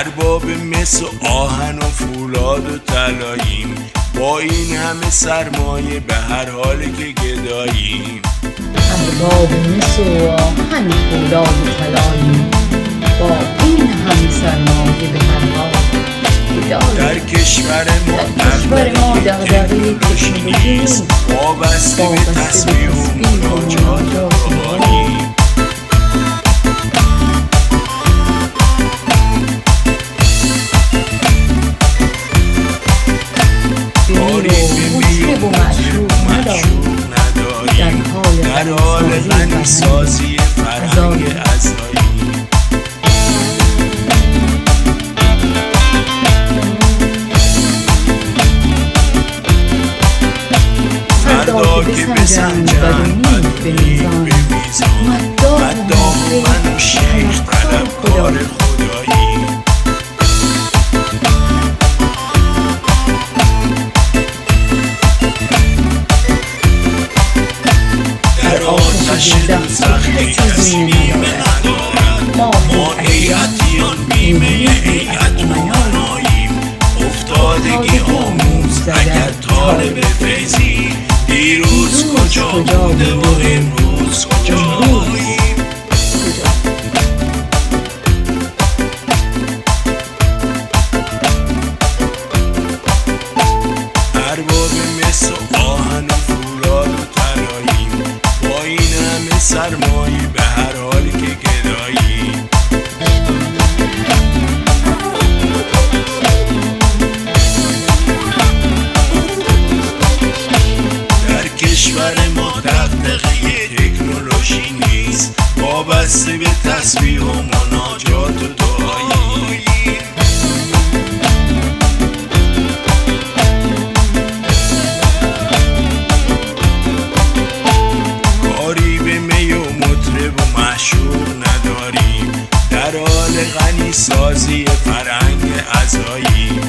ارباب مس و آهن و فولاد و طلاییم، با این همه سرمایه به هر حالی که گداییم. ارباب مس و آهن و فولاد و طلاییم، با این همه سرمایه به هر حال گداییم. در کشور ما دغدغه تشنگی نیست، وابسته به تسبیح و مناجات و دعاییم. کاری به مطرب و معشوق نداریم، در حال غنی سازی فرهنگ عزایی. فردا که بسنجن بد و نیک به میزان، مداح من و شیخ طلبکار خدایی. در آتش دوزخ کسی بیمه ندارد، ما هیئتیان بیمه هیئت امناییم. افتادگی آموز اگر طالب فیضی، دیروز کجا بوده و امروز کجاییم. ارباب مس و آهن و فولاد و طلاییم، با این همه سرمایه به هر حالی که گداییم. در کشور ما دغدغه تکنولوژی نیست، وابسته به تسبیح و مناجات و دعایی. کاری به می و مطرب و معشوق نداریم، در حال غنی سازی فرهنگ عزایی.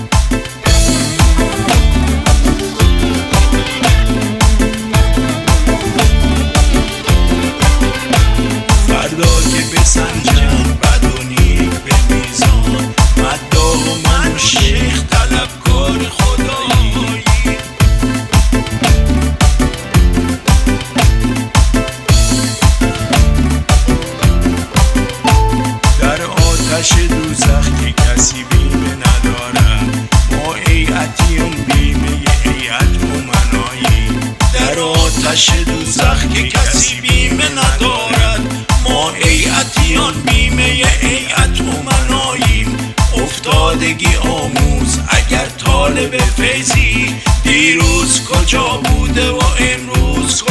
فردا که بسنجن بد و نیک به میزان، مداح من و شیخ طلبکار خدایی. در آتش دوزخ که کسی بیمه ندارد، ما هیئتیان بیمه هیئت امناییم. در آتش دوزخ که کسی بیمه ندارد، ما هیئتیان بیمه هیئت امناییم. افتادگی آموز اگر طالب فیضی، دیروز کجا بوده و امروز